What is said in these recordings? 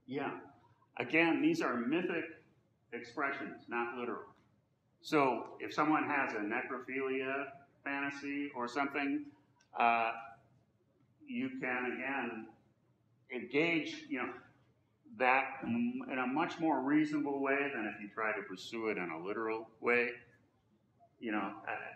Yeah. Again, these are mythic expressions, not literal. So if someone has a necrophilia fantasy or something, uh, you can again engage, that in a much more reasonable way than if you try to pursue it in a literal way.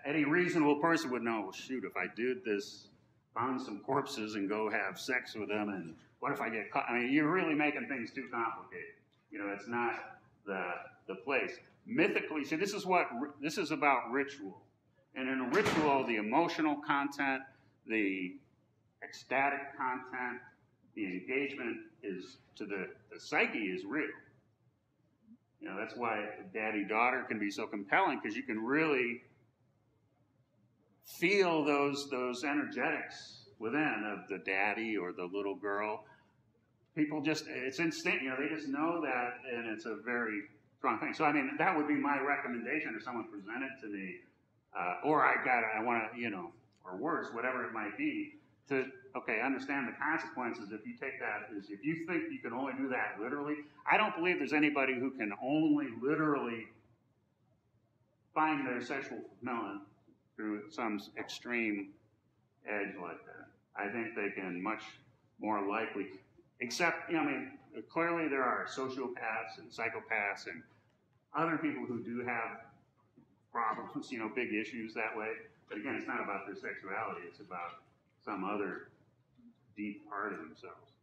Any reasonable person would know, well, shoot, if I did this, found some corpses and go have sex with them, and what if I get caught? I mean, you're really making things too complicated. It's not the place. Mythically, see, this is about ritual. And in a ritual, the emotional content, the ecstatic content, the engagement is to the psyche is real. That's why daddy-daughter can be so compelling, because you can really feel those energetics within of the daddy or the little girl. People it's instant, they just know that, and it's a very strong thing. So, I mean, that would be my recommendation if someone presented to me, or I want to, or worse, whatever it might be, to, understand the consequences if you take that, if you think you can only do that literally. I don't believe there's anybody who can only literally find their sexual fulfillment through some extreme edge like that. I think they can much more likely, except, clearly there are sociopaths and psychopaths and other people who do have problems, big issues that way. But again, it's not about their sexuality, it's about some other deep part of themselves.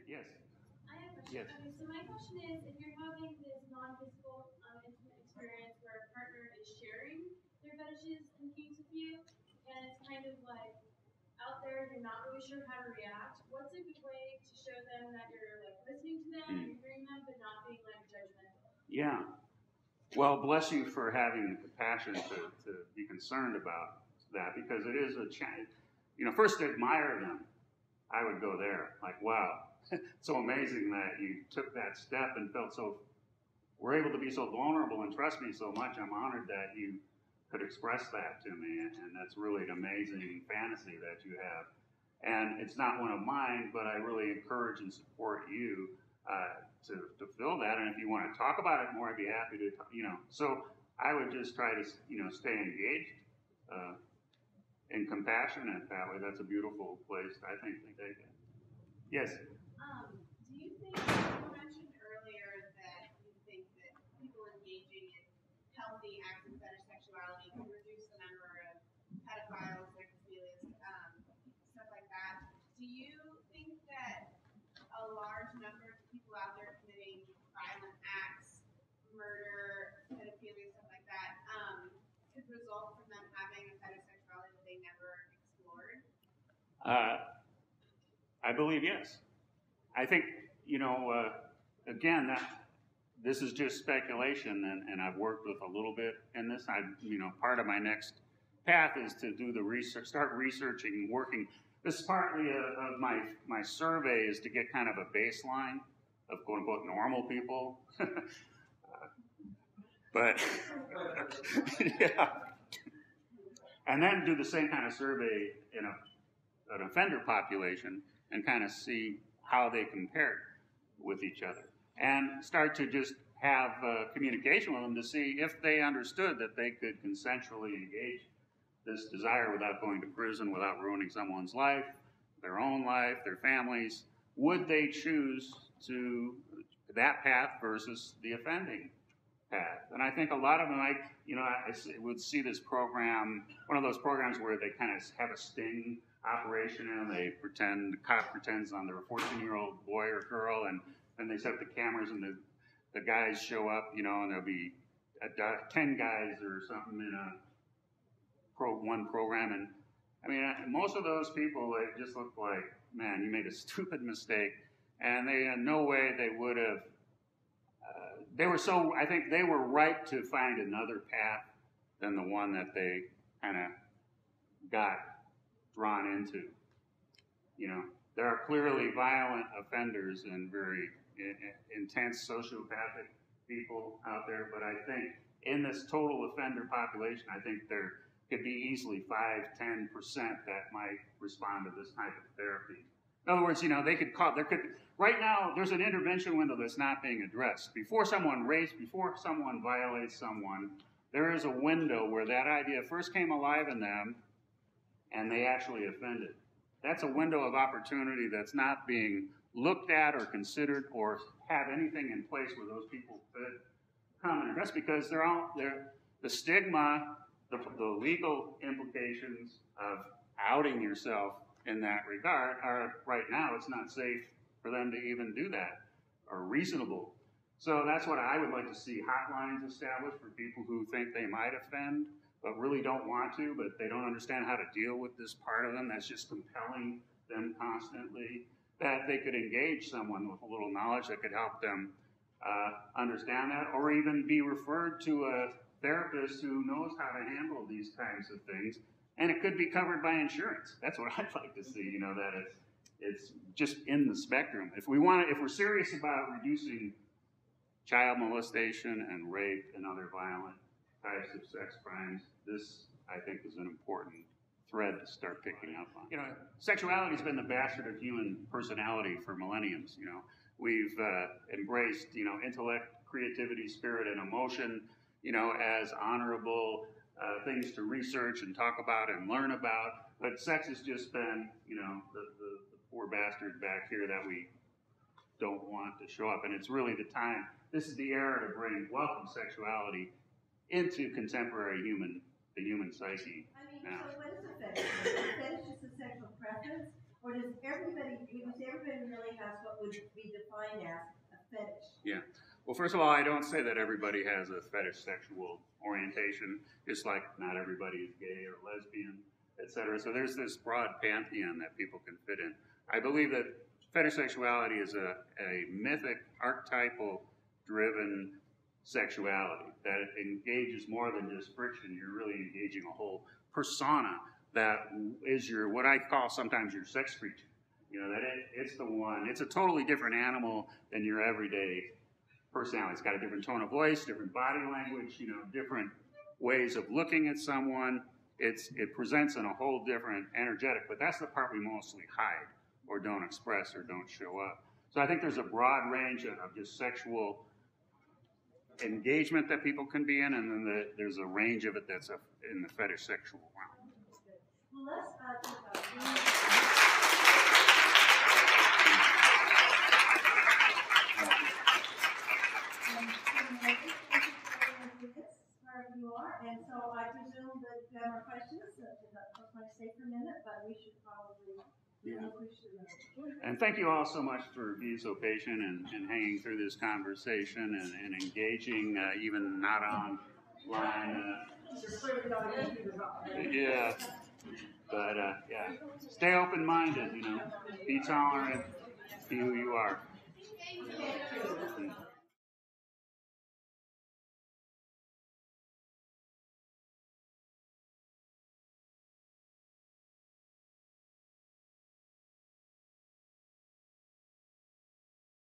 Yes? I have a question. Yes. Okay, so my question is, if you're having this non-physical, intimate experience where a partner is sharing their fetishes and kinks with you, and it's kind of like out there, you're not really sure how to react, what's a good way to show them that you're like listening to them, you're hearing them, but not being like judgmental? Yeah. Well, bless you for having the compassion to be concerned about that, because it is a challenge. First to admire them, I would go there. Like, wow, it's so amazing that you took that step and were able to be so vulnerable and trust me so much. I'm honored that you could express that to me, and that's really an amazing fantasy that you have. And it's not one of mine, but I really encourage and support you to fill that. And if you want to talk about it more, I'd be happy to, So I would just try to, stay engaged and compassionate that way. That's a beautiful place, I think, to take it. Yes? Do you think, you mentioned earlier that you think that people engaging in healthy acts of fetish sexuality can reduce the number of pedophiles, necrophilias, stuff like that. Do you think that a large number of people out there committing violent acts, murder, pedophilia, stuff like that, could result from them having a fetish sexuality that they never explored? I believe yes. I think, again, this is just speculation, and I've worked with a little bit in this. Part of my next path is to do the research, start researching, working. This is partly of my survey, is to get kind of a baseline of quote unquote normal people. But yeah, and then do the same kind of survey in an offender population and kind of see how they compare with each other, and start to just have communication with them to see if they understood that they could consensually engage this desire without going to prison, without ruining someone's life, their own life, their families. Would they choose to that path versus the offending path? And I think a lot of them, I would see this program, one of those programs where they kind of have a sting operation and the cop pretends on their 14-year-old boy or girl, and then they set up the cameras and the guys show up, and there'll be 10 guys or something in one program. And I mean, most of those people, they just look like, man, you made a stupid mistake, and they in no way they would have. I think they were ripe to find another path than the one that they kind of got drawn into. There are clearly violent offenders and very intense sociopathic people out there, but I think in this total offender population, I think there could be easily 5-10% that might respond to this type of therapy. In other words, you know, they could call, there could, right now, there's an intervention window that's not being addressed. Before someone violates someone, there is a window where that idea first came alive in them and they actually offended. That's a window of opportunity that's not being looked at or considered or have anything in place where those people could come and address, because the stigma, the legal implications of outing yourself in that regard are, right now, it's not safe for them to even do that, or reasonable. So that's what I would like to see, hotlines established for people who think they might offend, but really don't want to, but they don't understand how to deal with this part of them that's just compelling them constantly, that they could engage someone with a little knowledge that could help them understand that, or even be referred to a therapist who knows how to handle these kinds of things, and it could be covered by insurance. That's what I'd like to see, you know, that it's just in the spectrum. If we're serious about reducing child molestation and rape and other violent types of sex crimes, this, I think, is an important thread to start picking up on. You know, sexuality has been the bastard of human personality for millenniums. You know, we've embraced, you know, intellect, creativity, spirit, and emotion, you know, as honorable things to research and talk about and learn about. But sex has just been, you know, the poor bastard back here that we don't want to show up. And it's really the time. This is the era to bring welcome sexuality into contemporary the human psyche. I mean, now. So what is a fetish? Is a fetish just a sexual preference? Or does everybody really has what would be defined as a fetish? Yeah. Well, first of all, I don't say that everybody has a fetish sexual orientation, just like not everybody is gay or lesbian, etc. So there's this broad pantheon that people can fit in. I believe that fetish sexuality is a mythic, archetypal-driven sexuality that engages more than just friction. You're really engaging a whole persona that is what I call sometimes your sex creature. You know, that it's the one. It's a totally different animal than your everyday personality. It's got a different tone of voice, different body language, you know, different ways of looking at someone. It presents in a whole different energetic, but that's the part we mostly hide or don't express or don't show up. So I think there's a broad range of just sexual engagement that people can be in, and then there's a range of it that's in the fetish sexual realm. Well, let's talk about wherever you are, and so I presume that if you have more questions, I might stay for a minute, but we should probably push the minute. And thank you all so much for being so patient and hanging through this conversation and engaging, even not online. Yeah. But, yeah, stay open-minded, you know, be tolerant, be who you are.